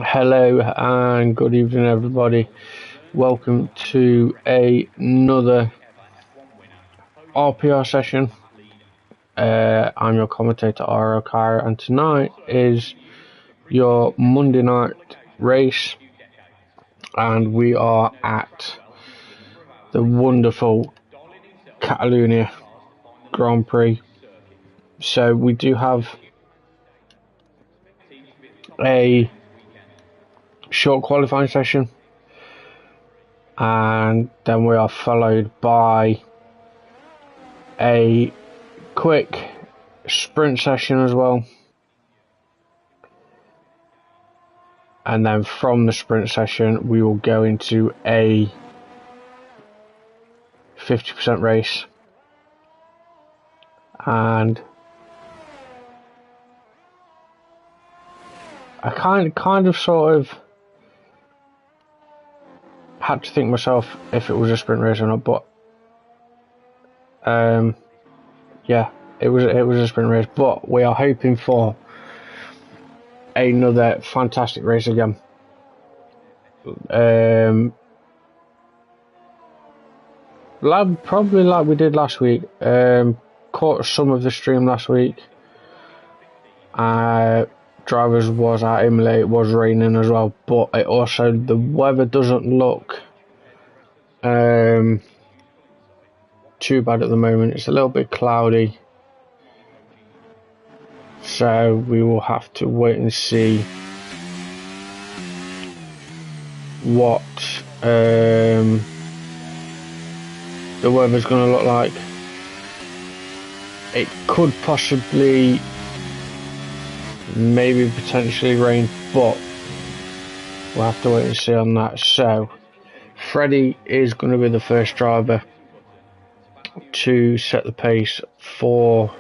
Hello and good evening, everybody. Welcome to another RPR session. I'm your commentator, RPR, and tonight is your Monday night race, and we are at the wonderful Catalonia Grand Prix. So we do have a short qualifying session, and then we are followed by a quick sprint session as well, and then from the sprint session we will go into a 50% race, and I kind of sort of had to think myself if it was a sprint race or not, but yeah, it was a sprint race, but we are hoping for another fantastic race again. Probably like we did last week. Caught some of the stream last week. Drivers was at Imola. It was raining as well, but it also, the weather doesn't look too bad at the moment. It's a little bit cloudy, so we will have to wait and see what the weather's going to look like. It could possibly, maybe potentially rain, but we'll have to wait and see on that. So Freddie is going to be the first driver to set the pace for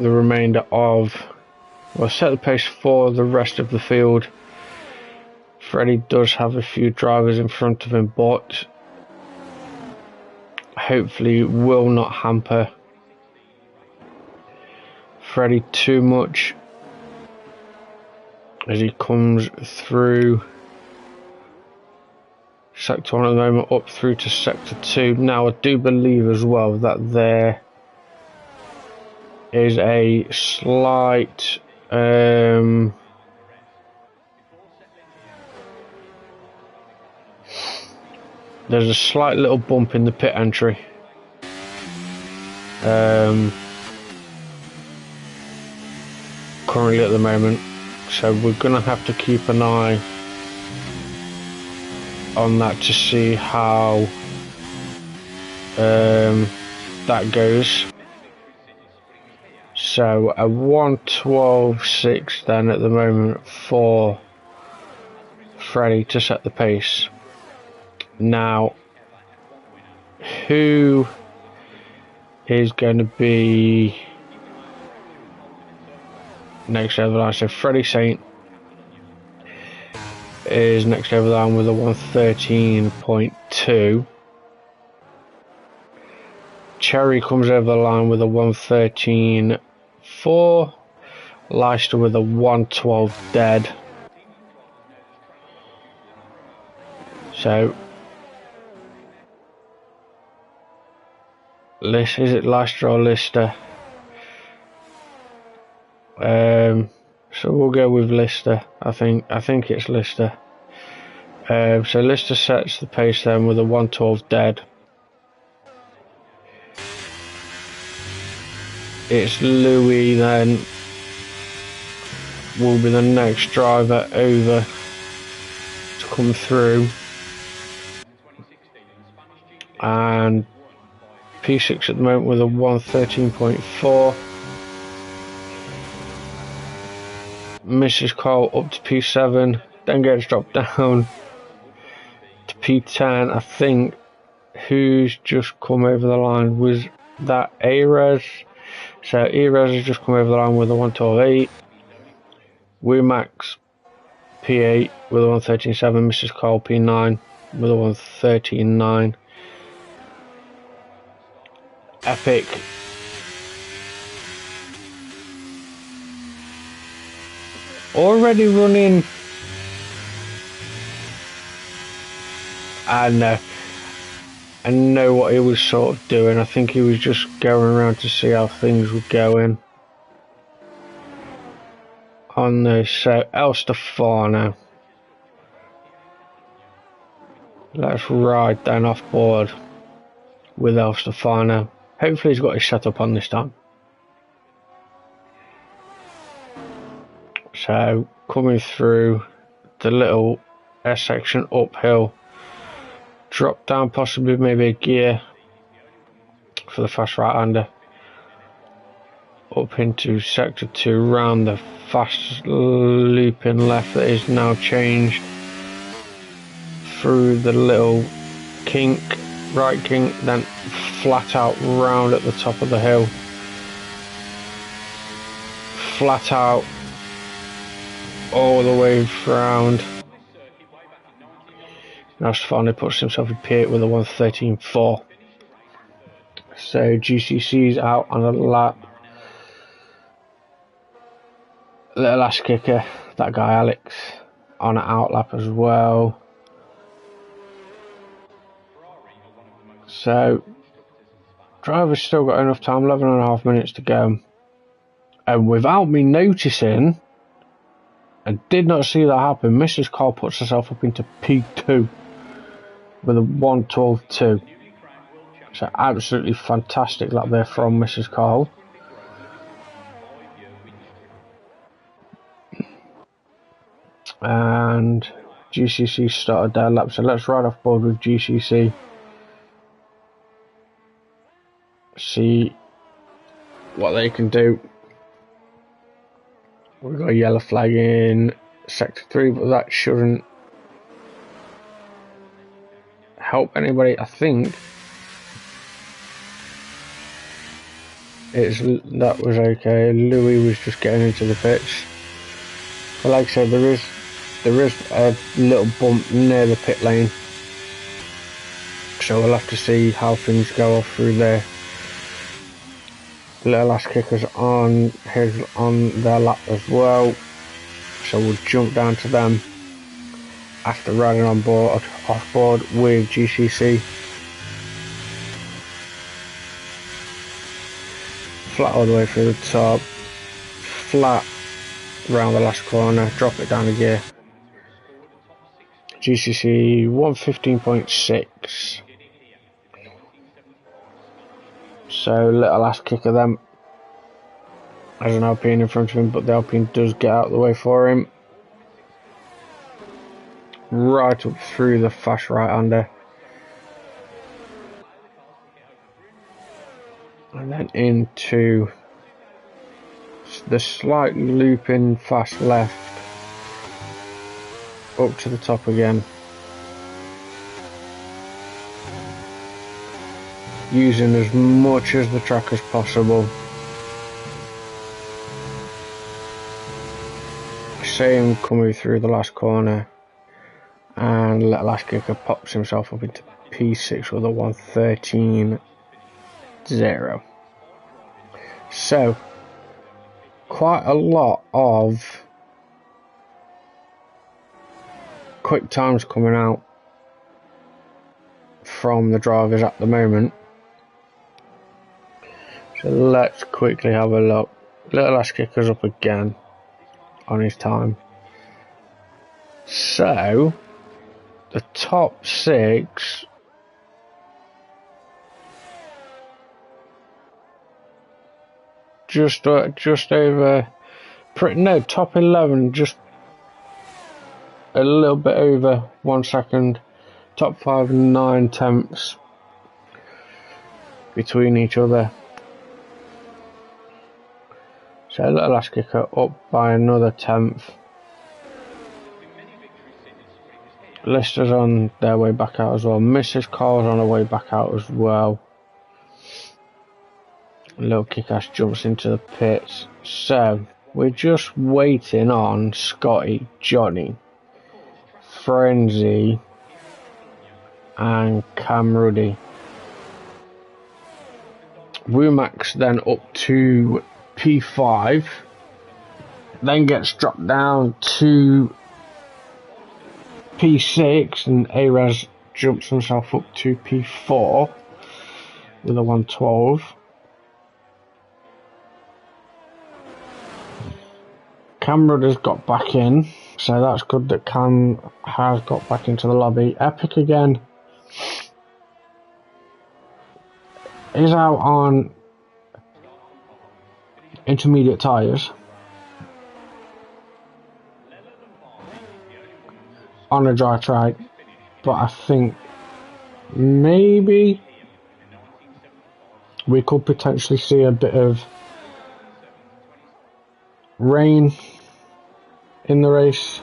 the remainder of, well, set the pace for the rest of the field. Freddie does have a few drivers in front of him, but hopefully will not hamper Freddie too much as he comes through Sector 1 at the moment, up through to Sector 2. Now, I do believe as well that there is a slight there's a slight little bump in the pit entry. Currently at the moment, so we're gonna have to keep an eye on that to see how that goes. So a 1:12.6 then at the moment for Freddie to set the pace. Now, who is going to be next over the line? So Freddie Saint is next over the line with a 1:13.2. Cherry comes over the line with a 1:13.4. Leicester with a 1:12 dead. So is it Leicester or Lister? So we'll go with Lister. I think it's Lister. So Lister sets the pace then with a 1:12 dead. It's Louis then will be the next driver over to come through, and P6 at the moment with a 113.4. Mrs. Cole up to P7, then gets dropped down to P10. I think who's just come over the line was that Ares. So Ares has just come over the line with a 112.8. Max P8 with a 113.7. Mrs. Cole P9 with a 113.9. Epic already running. I know what he was sort of doing. I think he was just going around to see how things were going on this. So El Stefano, let's ride down off board with El Stefano. Hopefully he's got his setup on this time. So coming through the little S section uphill, drop down possibly maybe a gear for the fast right hander, up into sector 2 round the fast looping left that is now changed through the little kink, right kink, then flat out round at the top of the hill, flat out all the way round. Now finally puts himself in P8 with a 113.4. So GCC's out on a lap. Little ass kicker, that guy Alex, on an out lap as well. So driver's still got enough time, 11.5 minutes to go. And without me noticing, I did not see that happen, Mrs. Cole puts herself up into P2 with a 112.2. So absolutely fantastic lap there from Mrs. Cole. And GCC started their lap, so let's ride off board with GCC. See what they can do. We've got a yellow flag in sector 3, but that shouldn't help anybody. I think that was okay. Louis was just getting into the pitch. But like I said, there is a little bump near the pit lane, so we'll have to see how things go off through there. Little ass kickers on their lap as well, so we'll jump down to them after riding off board with GCC. Flat all the way through the top, flat round the last corner, drop it down a gear. GCC 115.6. So little ass kicker them. There's an Alpine in front of him, but the Alpine does get out of the way for him. Right up through the fast right hander. And then into the slight looping fast left. Up to the top again. Using as much as the track as possible. Same coming through the last corner, and little ass kicker pops himself up into P6 with a 113.0. So quite a lot of quick times coming out from the drivers at the moment. So let's quickly have a look. Little ass kicker's up again on his time. So the top 6 just over No, top 11, just a little bit over 1 second. Top 5, 9 tenths between each other. So Little Ass Kicker up by another tenth. Lister's on their way back out as well. Mrs. Carl's on her way back out as well. Little Kick-Ass jumps into the pits. So we're just waiting on Scotty, Johnny, Frenzy and Cam Ruddy. Rumax then up to P5, then gets dropped down to P6, and Ares jumps himself up to P4 with a 112. Cam Rudder's got back in, so that's good that Cam has got back into the lobby. Epic again is out on intermediate tyres on a dry track, but I think maybe we could potentially see a bit of rain in the race,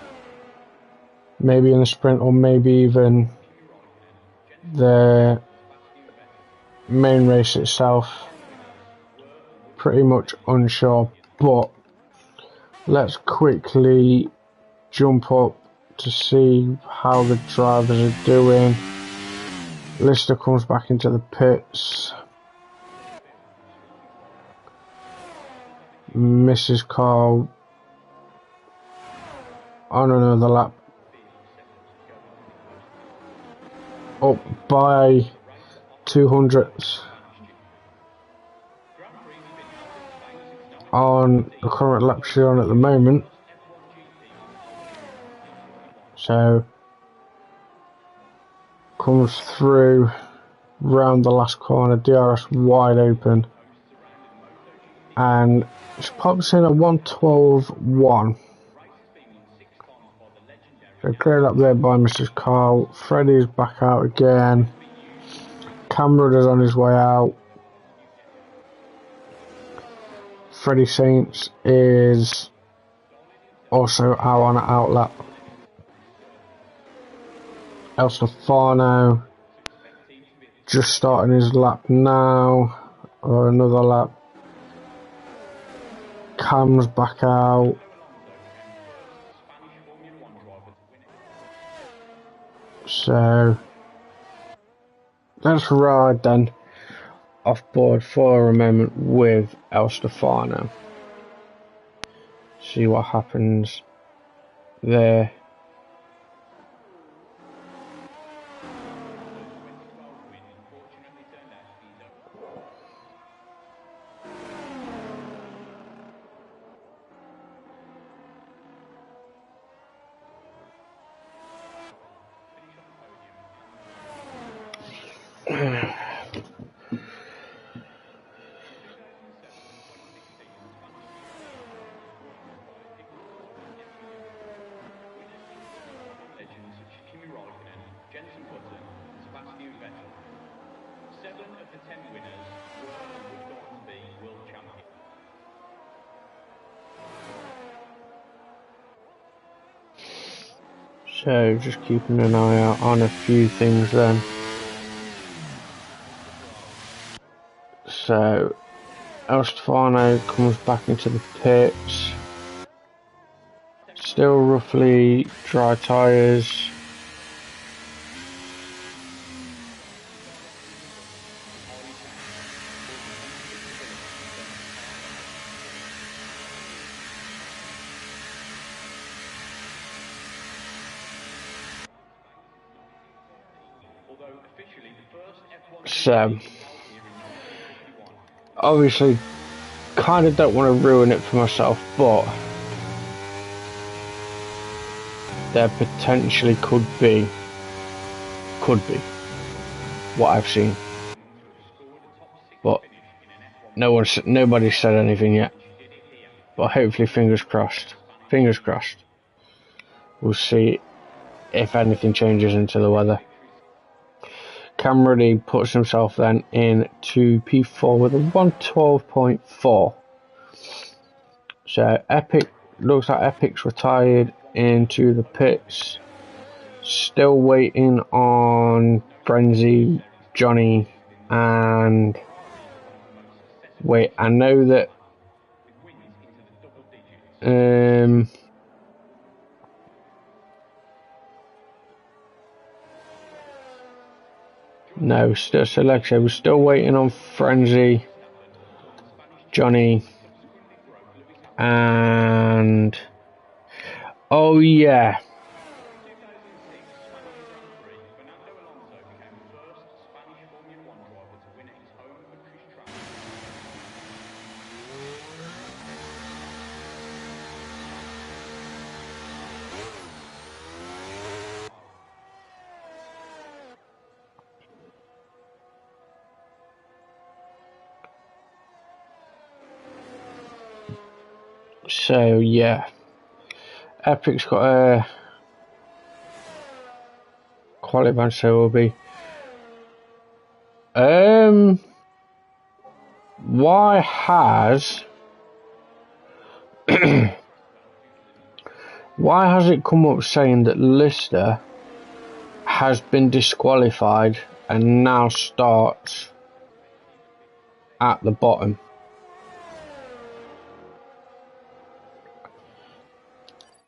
maybe in the sprint, or maybe even the main race itself. Pretty much unsure, but let's quickly jump up to see how the drivers are doing. Lister comes back into the pits. Mrs. Carl on another lap, up by 200ths on the current lap she's on at the moment. So comes through round the last corner, DRS wide open, and she pops in a 112.1. So cleared up there by Mrs. Carl. Freddie's back out again. Cameron is on his way out. Freddie Saints is also out on an outlap. El Stefano just starting his lap now, or another lap. Cam's back out. So let's ride then off board for a moment with El Stefano. See what happens there. So just keeping an eye out on a few things then. So El Stefano comes back into the pits. Still roughly dry tyres. So obviously kind of don't want to ruin it for myself, but there potentially could be what I've seen, but nobody said anything yet. but hopefully fingers crossed. Fingers crossed. We'll see if anything changes into the weather. Cameron puts himself then into P4 with a 112.4. So Epic, looks like Epic's retired into the pits. Still waiting on Frenzy, Johnny, and wait, I know that no, still, so like I said, we're still waiting on Frenzy, Johnny, and oh yeah, so yeah, Epic's got a quality band, so will be why has why has it come up saying that Lister has been disqualified and now starts at the bottom?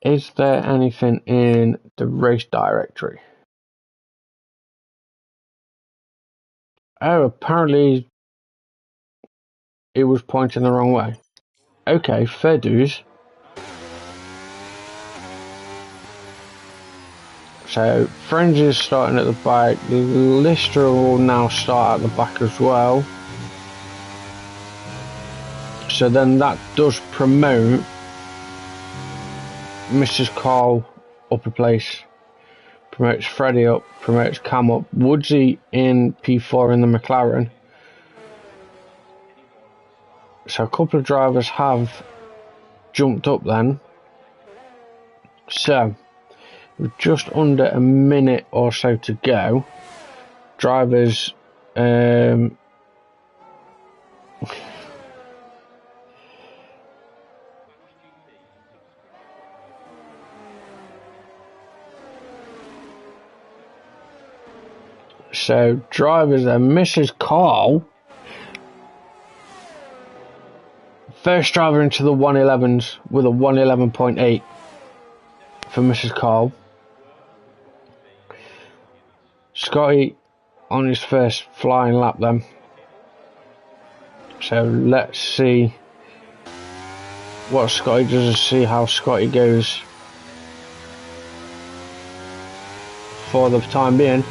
Is there anything in the race directory? Oh, apparently it was pointing the wrong way. Okay, fair dues. So, Frenzy is starting at the back. Lister will now start at the back as well. So then that does promote Mrs. Carl up a place. Promotes Freddie up, promotes Cam up. Woodsy in P4 in the McLaren. So a couple of drivers have jumped up then. So, with just under a minute or so to go, drivers so drivers are Mrs. Carl, first driver into the 111s with a 111.8 for Mrs. Carl. Scotty on his first flying lap then. So let's see what Scotty does and see how Scotty goes for the time being.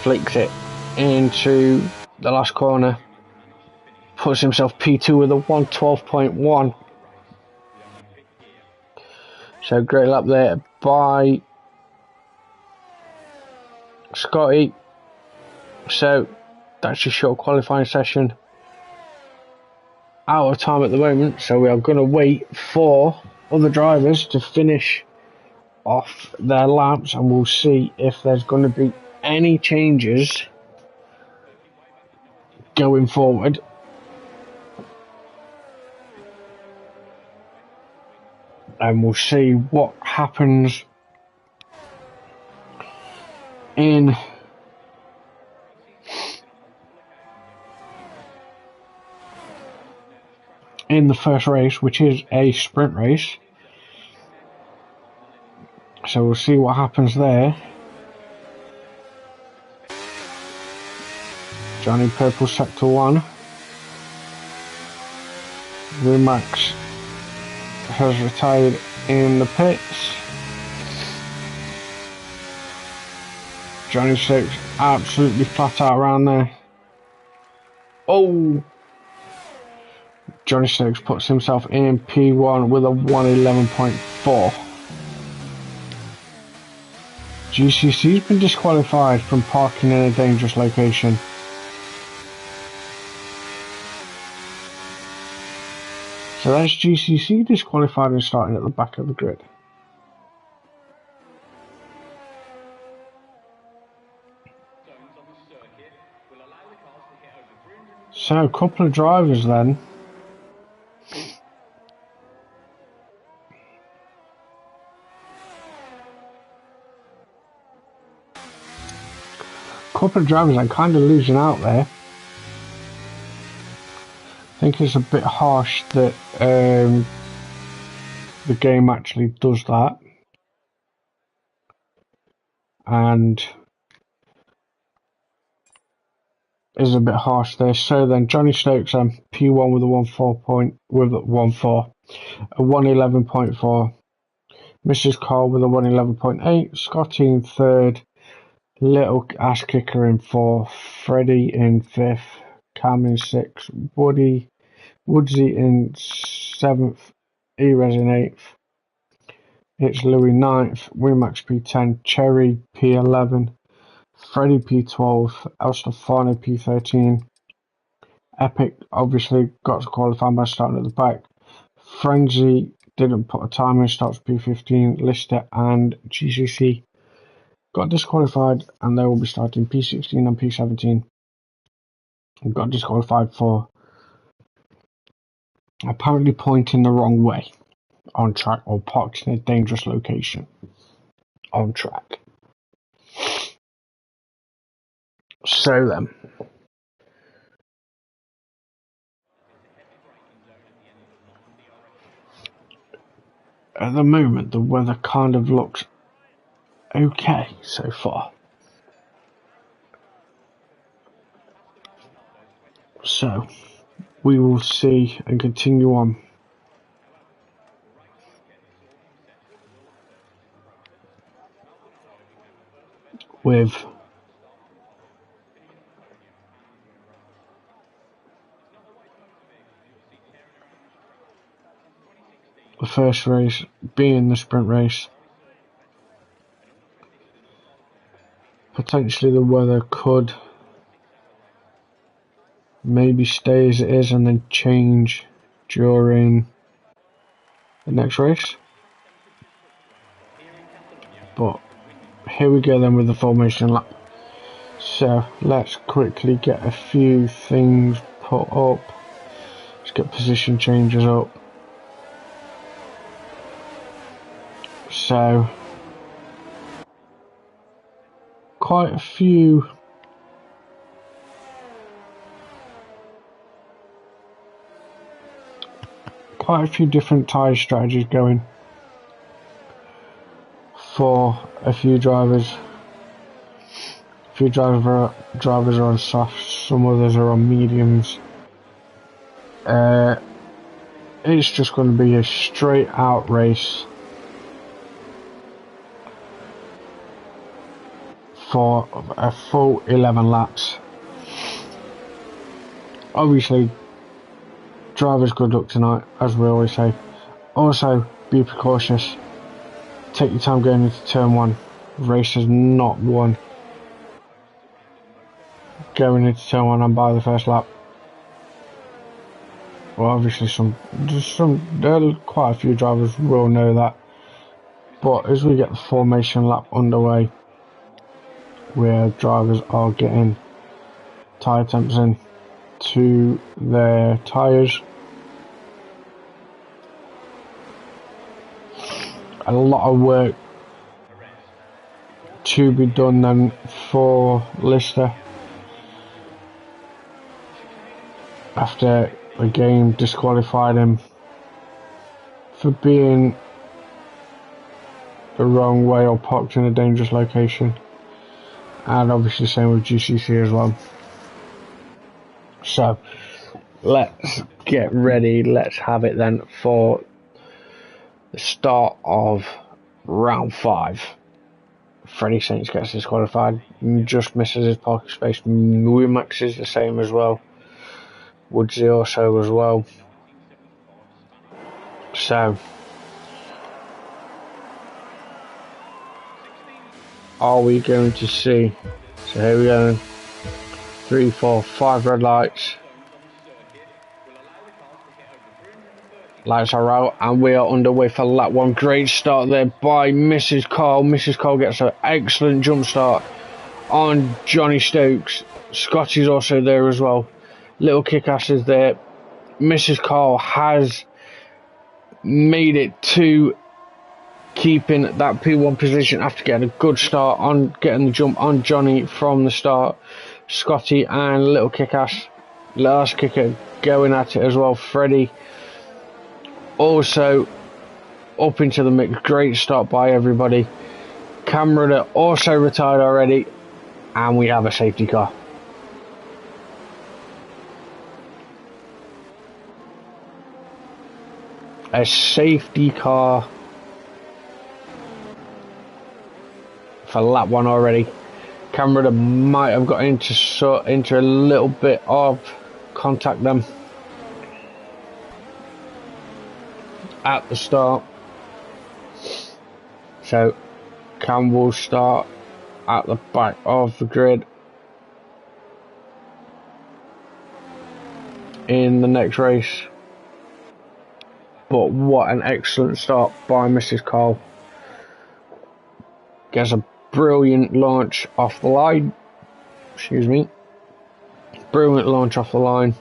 Flicks it into the last corner. Puts himself P2 with a 112.1. So great lap there by Scotty. So that's your short qualifying session. Out of time at the moment, so we are going to wait for other drivers to finish off their laps, and we'll see if there's going to be any changes going forward. And we'll see what happens in the first race, which is a sprint race. So we'll see what happens there. Johnny Purple Sector 1. Rumax has retired in the pits. Johnny Stokes absolutely flat out around there. Oh! Johnny Stokes puts himself in P1 with a 111.4. GCC's been disqualified from parking in a dangerous location. So that's GCC disqualified and starting at the back of the grid. So a couple of drivers then. Couple of drivers I'm kind of losing out there. I think it's a bit harsh that the game actually does that. And is a bit harsh there. So then Johnny Stokes P1 with a 1.4, a 111.4. Mrs. Cole with a 111.8. Scotty in third. Little ass kicker in fourth. Freddie in fifth. Cam in sixth. Woodsy in seventh. Erez in eighth. It's Louis ninth. Wimax P10. Cherry P11. Freddie P12. El Stefano P13. Epic obviously got to qualify by starting at the back. Frenzy didn't put a time in, starts P15. Lister and GCC got disqualified and they will be starting P16 and P17. Got disqualified for apparently pointing the wrong way on track or parked in a dangerous location on track. So then, at the moment the weather kind of looks okay so far. So we will see and continue on with the first race being the sprint race. Potentially the weather could maybe stay as it is and then change during the next race. But here we go then with the formation lap. So let's quickly get a few things put up. Let's get position changes up. So quite a few different tyre strategies going for a few drivers. A few drivers are on softs, some others are on mediums. It's just going to be a straight out race for a full 11 laps. Obviously, drivers good luck tonight, as we always say. Also, be precautious. Take your time going into turn one. Race is not won going into turn one and by the first lap. Well, obviously quite a few drivers will know that. But as we get the formation lap underway, where drivers are getting tyre temps in to their tyres, a lot of work to be done then for Lister after the game disqualified him for being the wrong way or parked in a dangerous location, and obviously same with GCC as well. So let's get ready, let's have it then for the start of round 5. Freddie Saints gets disqualified, just misses his parking space. Wimax is the same as well. Woodsy also as well. So are we going to see? So here we go. 3, 4, 5 red lights. Lights are out and we are underway for lap 1. Great start there by Mrs. Cole. Mrs. Cole gets an excellent jump start on Johnny Stokes. Scotty's also there as well. Little Kick-Ass is there. Mrs. Cole has made it to keeping that P1 position after getting a good start on getting the jump on Johnny from the start. Scotty and Little Kick-Ass, last kicker, going at it as well. Freddie also up into the mix. Great start by everybody. Cameron also retired already, and we have a safety car. A safety car for lap 1 already. Cameron might have got into a little bit of contact them at the start. So Cam will start at the back of the grid in the next race. But what an excellent start by Mrs. Cole. Gets a brilliant launch off the line. Excuse me. Brilliant launch off the line.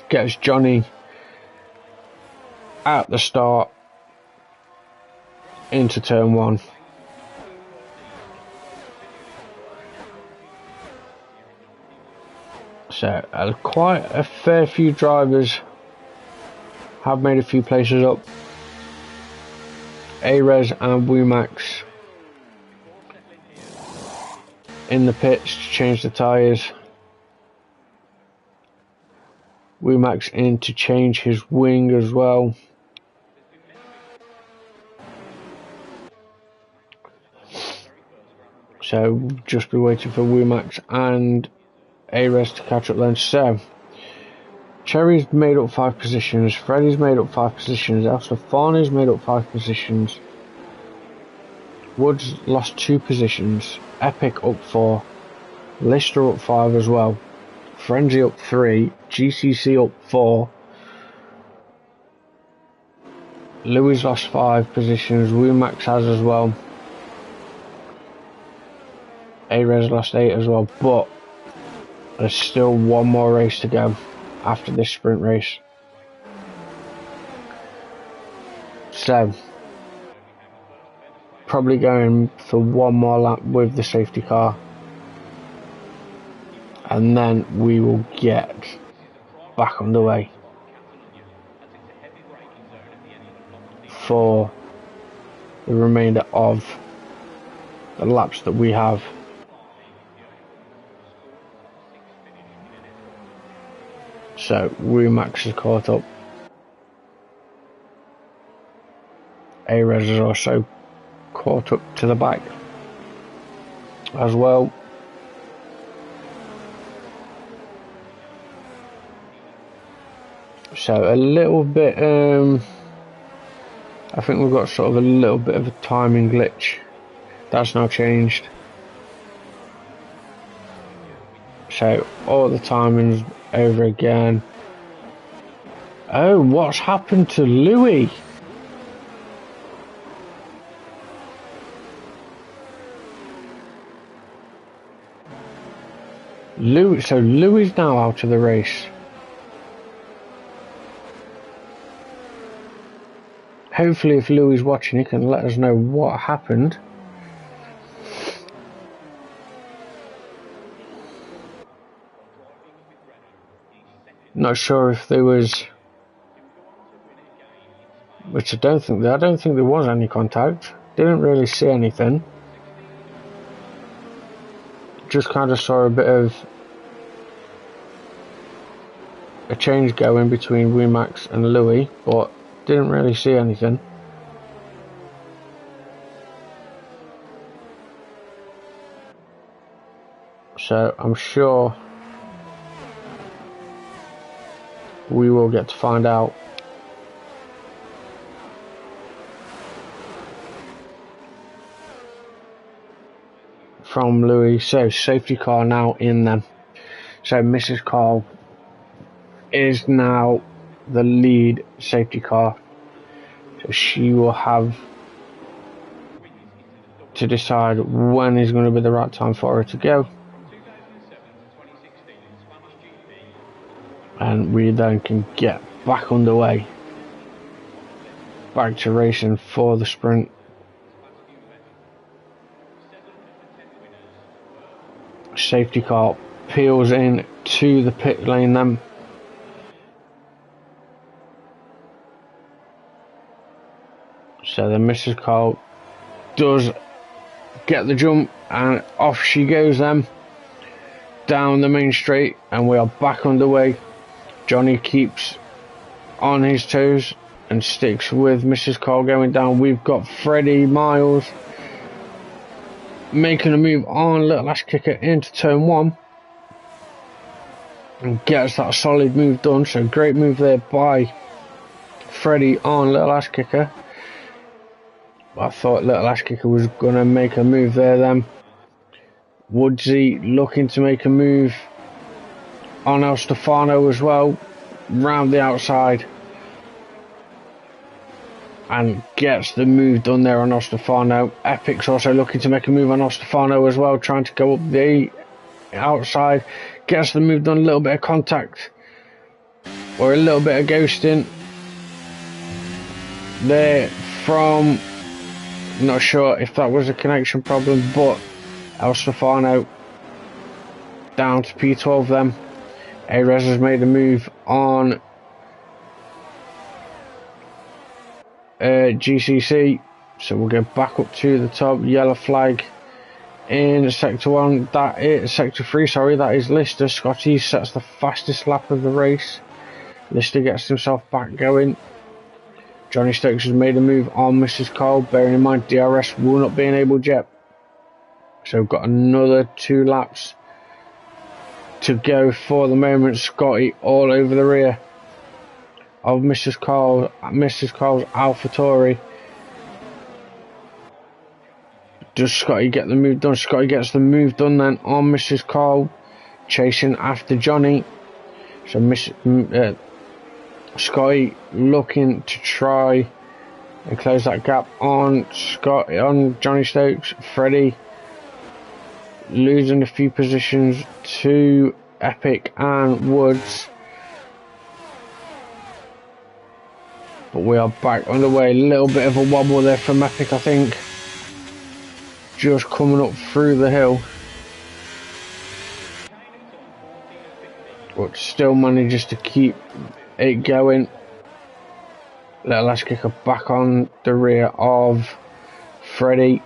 Gets Johnny at the start into turn 1. So quite a fair few drivers have made a few places up. A-Res and Wumax in the pits to change the tyres. Wumax in to change his wing as well. So just be waiting for Wumax and A-Res to catch up then. So Cherry's made up 5 positions, Freddie's made up 5 positions, Alstafani's made up 5 positions, Woods lost 2 positions, Epic up 4, Lister up 5 as well, Frenzy up 3, GCC up 4, Louis lost 5 positions, Wumax has as well, A-Res lost 8 as well, but there's still one more race to go after this sprint race. So probably going for one more lap with the safety car, and then we will get back underway for the remainder of the laps that we have. So Rumax is caught up. A-Res is also caught up to the back as well. So a little bit, I think we've got sort of a little bit of a timing glitch. That's now changed. So all the timings over again. Oh, what's happened to Louis? So Louis is now out of the race. Hopefully if Louis is watching, he can let us know what happened. Not sure if there was, which I don't think there was any contact. Didn't really see anything. Just kind of saw a bit of a change going between Wimax and Louis, but didn't really see anything. So I'm sure we will get to find out. From Louis. So safety car now in then. So Mrs. Cole is now the lead safety car. So she will have to decide when is going to be the right time for her to go. And we then can get back underway, back to racing for the sprint. Safety car peels in to the pit lane then. So then Mrs. Cole does get the jump and off she goes then down the main straight, and we are back underway. Johnny keeps on his toes and sticks with Mrs. Cole going down. We've got Freddie Miles making a move on Little Ash Kicker into turn 1 and gets that solid move done. So great move there by Freddie on Little Ash Kicker. I thought Little Ash Kicker was going to make a move there then. Woodsy looking to make a move on El Stefano as well, round the outside, and gets the move done there on El Stefano. Epic's also looking to make a move on El Stefano as well, trying to go up the outside, gets the move done, a little bit of contact or a little bit of ghosting there from, not sure if that was a connection problem, but El Stefano down to P12 then. Arez has made a move on GCC, so we'll go back up to the top. Yellow flag in sector 1, that is sector 3, sorry, that is Lister. Scotty sets the fastest lap of the race. Lister gets himself back going. Johnny Stokes has made a move on Mrs. Cole, bearing in mind DRS will not be enabled yet. So we've got another 2 laps to go for the moment. Scotty all over the rear of Mrs. Cole's AlphaTauri. Does Scotty get the move done? Scotty gets the move done then on Mrs. Cole, chasing after Johnny. So Scotty looking to try and close that gap on Johnny Stokes. Freddie losing a few positions to Epic and Woods, but we are back on the way. A little bit of a wobble there from Epic, I think, just coming up through the hill, but still manages to keep it going. Little Ash Kicker back on the rear of Freddie.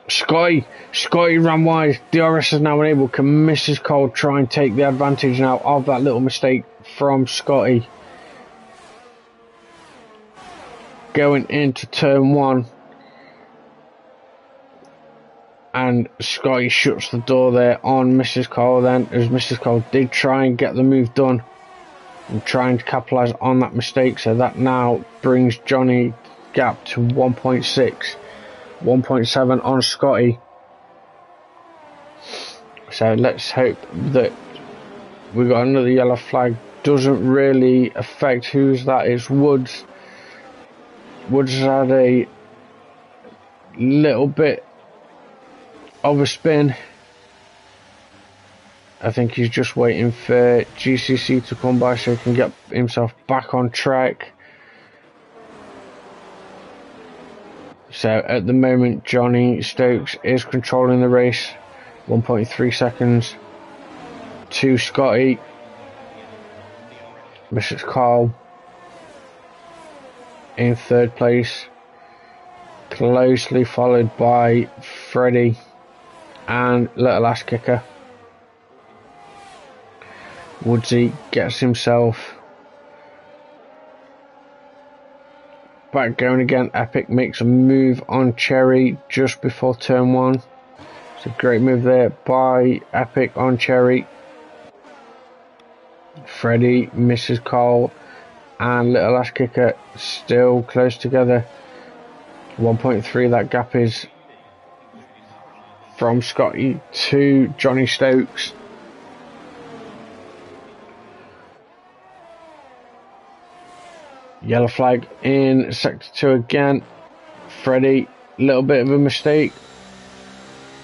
Scotty ran wide. DRS is now enabled. Can Mrs. Cole try and take the advantage now of that little mistake from Scotty? Going into turn 1, and Scotty shuts the door there on Mrs. Cole then, as Mrs. Cole did try and get the move done and trying to capitalise on that mistake. So that now brings Johnny gap to 1.6. 1.7 on Scotty. So let's hope that we got another yellow flag. Doesn't really affect whose that is. Woods has had a little bit of a spin. I think he's just waiting for GCC to come by so he can get himself back on track. So at the moment Johnny Stokes is controlling the race. 1.3 seconds to Scotty. Mrs. Cole in 3rd place, closely followed by Freddie and Little Ash Kicker. Woodsy gets himself back going again. Epic makes a move on Cherry just before turn 1. It's a great move there by Epic on Cherry. Freddie, Mrs. Cole and Little Ash Kicker still close together. 1.3 that gap is from Scotty to Johnny Stokes. Yellow flag in sector 2 again. Freddie, little bit of a mistake,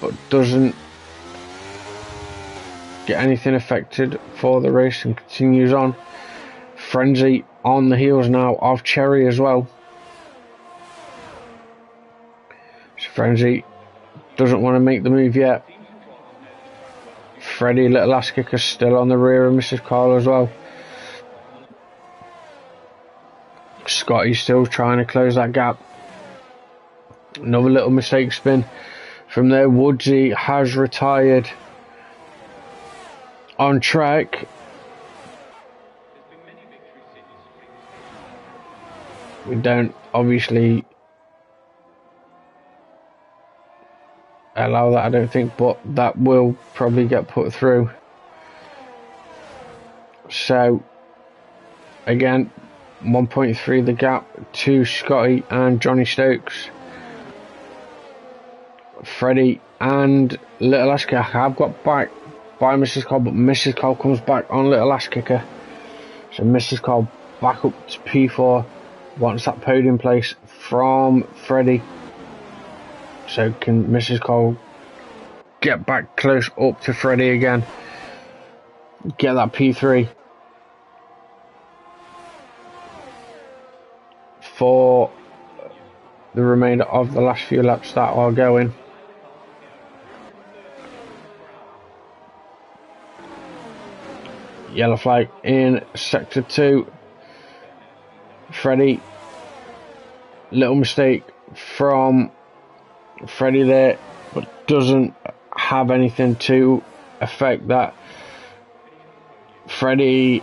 but doesn't get anything affected for the race and continues on. Frenzy on the heels now of Cherry as well. So Frenzy doesn't want to make the move yet. Freddie, little ass kicker, still on the rear of Mrs. Carl as well. Scotty still trying to close that gap. Another little mistake spin from there. Woodsy has retired on track. We don't obviously allow that, I don't think, but that will probably get put through. So again, 1.3 the gap to Scotty and Johnny Stokes. Freddie and Little Ass Kicker have got back by Mrs. Cole, but Mrs. Cole comes back on Little Ass Kicker. So Mrs. Cole back up to P4, wants that podium place from Freddie. So can Mrs. Cole get back close up to Freddie again, get that P3 for the remainder of the last few laps that are going. Yellow flag in sector 2. Freddie, little mistake from Freddie there, but doesn't have anything to affect that. Freddie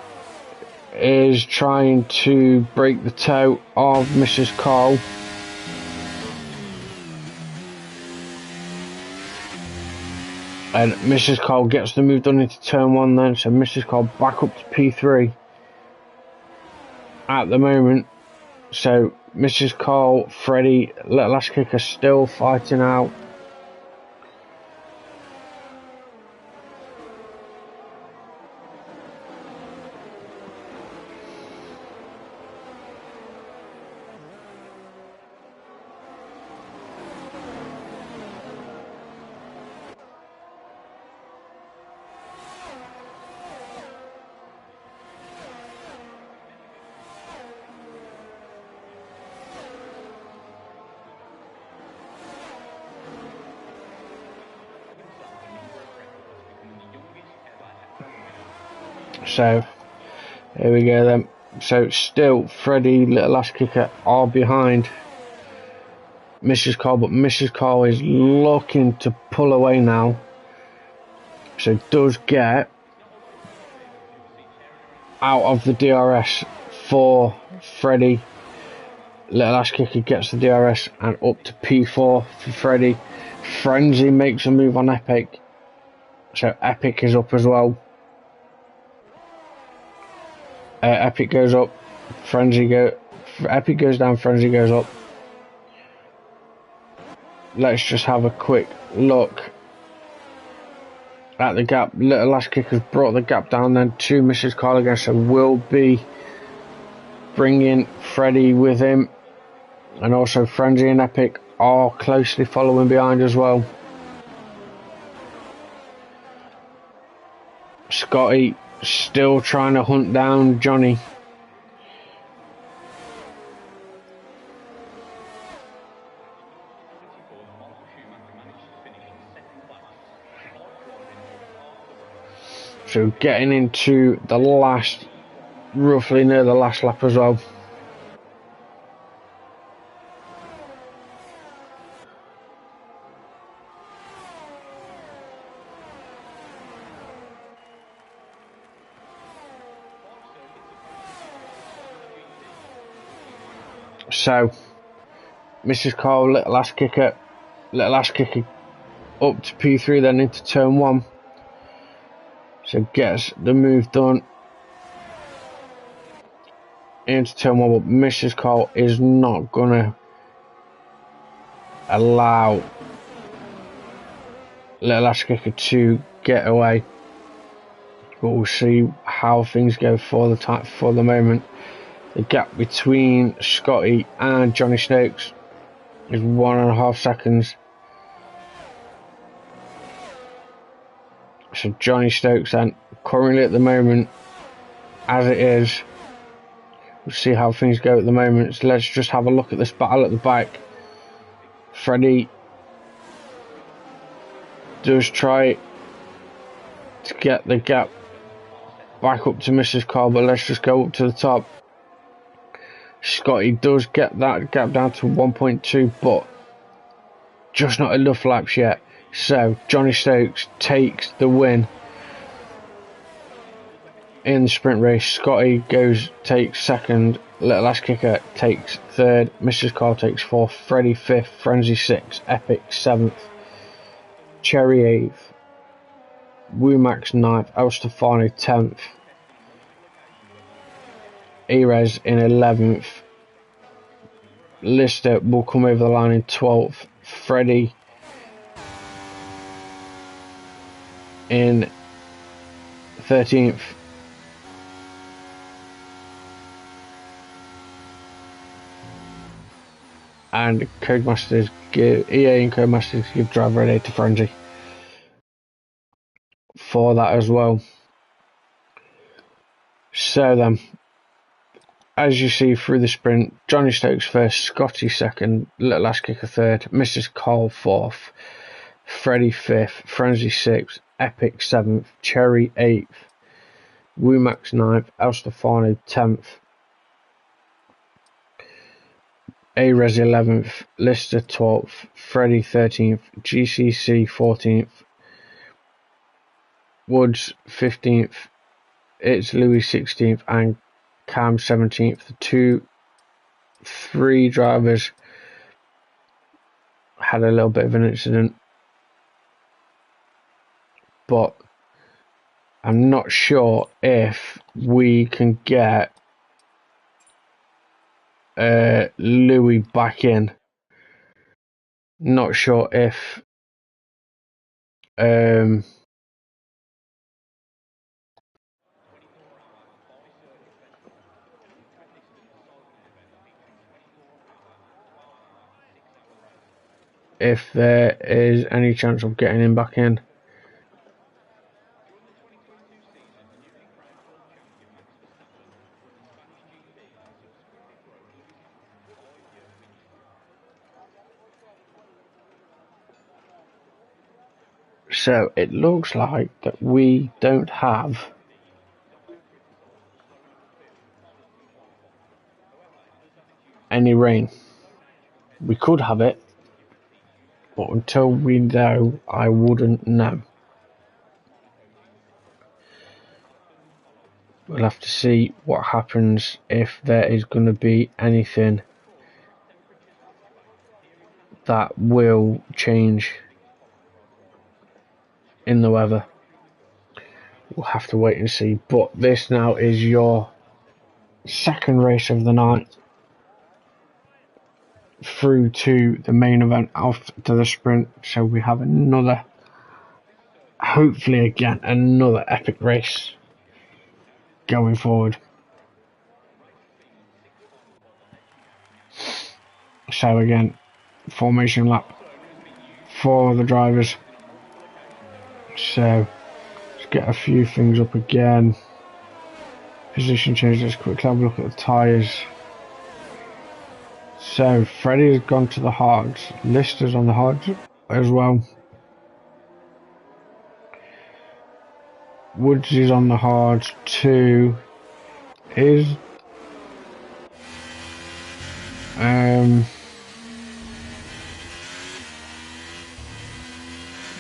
is trying to break the toe of Mrs. Cole. And Mrs. Cole gets the move done into turn 1 then, so Mrs. Cole back up to P3 at the moment. So Mrs. Cole, Freddie, Little Ass Kicker still fighting out. So here we go then. So still Freddie, Little Ass Kicker are behind Mrs. Cole, but Mrs. Cole is looking to pull away now. So does get out of the DRS for Freddie. Little Ass Kicker gets the DRS and up to P4 for Freddie. Frenzy makes a move on Epic. So Epic is up as well. Epic goes up, Epic goes down, Frenzy goes up. Let's just have a quick look at the gap. Little Ass Kicker's brought the gap down then to Mrs. Carl again, so we'll be bringing Freddie with him, and also Frenzy and Epic are closely following behind as well. Scotty still trying to hunt down Johnny. So getting into the last, roughly near the last lap as well. So Mrs. Cole, Little Ass Kicker up to P3 then into turn 1. So gets the move done into turn 1, but Mrs. Cole is not gonna allow Little Ass Kicker to get away. But we'll see how things go for the moment. The gap between Scotty and Johnny Stokes is 1.5 seconds. So Johnny Stokes then, currently at the moment, as it is, we'll see how things go at the moment. So let's just have a look at this battle at the back. Freddie does try to get the gap back up to Mrs. Cole, but let's just go up to the top. Scotty does get that gap down to 1.2, but just not enough laps yet. So Johnny Stokes takes the win in the sprint race. Scotty takes second, Little Ass Kicker takes third, Mrs. Cole takes fourth, Freddie fifth, Frenzy sixth, Epic seventh, Cherry eighth, Wumax ninth, El Stefano 10th, Erez in 11th, Lister will come over the line in 12th, Freddie in 13th, and Codemasters EA and Codemasters give driver a to Frenzy for that as well. So then, as you see through the sprint, Johnny Stokes first, Scotty second, Little Ass Kicker third, Mrs. Cole fourth, Freddie fifth, Frenzy sixth, Epic seventh, Cherry eighth, Wumax ninth, El Stefano 10th, Arez 11th, Lister 12th, Freddie 13th, GCC 14th, Woods 15th, It's Louis 16th, and Cam 17th. The three drivers had a little bit of an incident, but I'm not sure if we can get Louis back in. Not sure if there is any chance of getting him back in. So it looks like that we don't have any rain. We could have it, but until we know, I wouldn't know. We'll have to see what happens if there is going to be anything that will change in the weather. We'll have to wait and see. But this now is your second race of the night through to the main event after the sprint. So we have another, hopefully again, another epic race going forward. So again, formation lap for the drivers. So let's get a few things up again. Position change, let's quickly have a look at the tyres. So Freddie has gone to the hards, Lister's on the hards as well. Woods is on the hards too. Is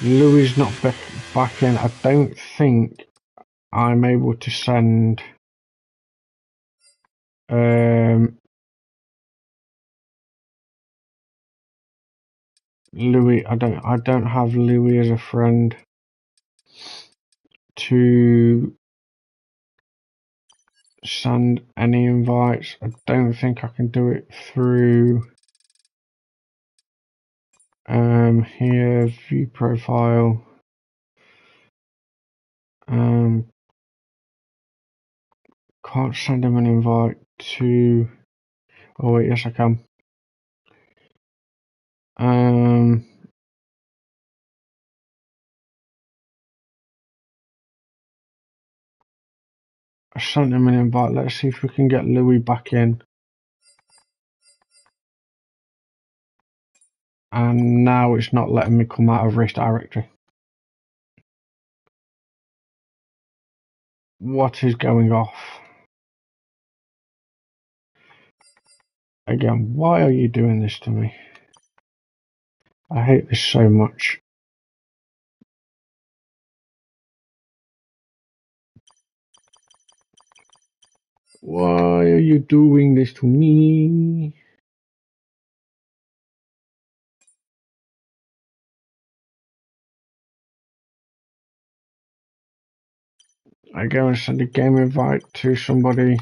Louis not back in. I don't think I'm able to send Louis. I don't have Louis as a friend to send any invites. I don't think I can do it through here, view profile. Can't send him an invite. to... Oh wait, yes I can. I sent him an invite. Let's see if we can get Louis back in. And now it's not letting me come out of race directory. What is going off? Again, why are you doing this to me? I hate this so much. Why are you doing this to me? I go and send a game invite to somebody,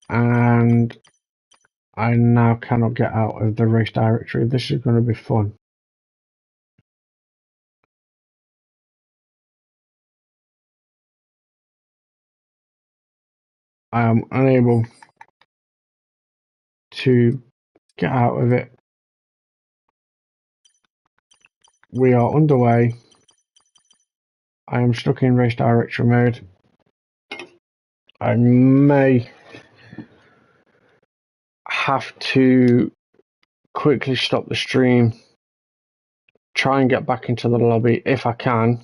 and I now cannot get out of the race directory. This is going to be fun. I am unable to get out of it. We are underway. I am stuck in race directory mode. I may have to quickly stop the stream, try and get back into the lobby if I can.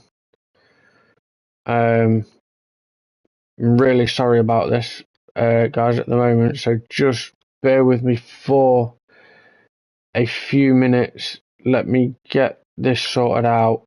I'm really sorry about this, guys, at the moment, so just bear with me for a few minutes. Let me get this sorted out.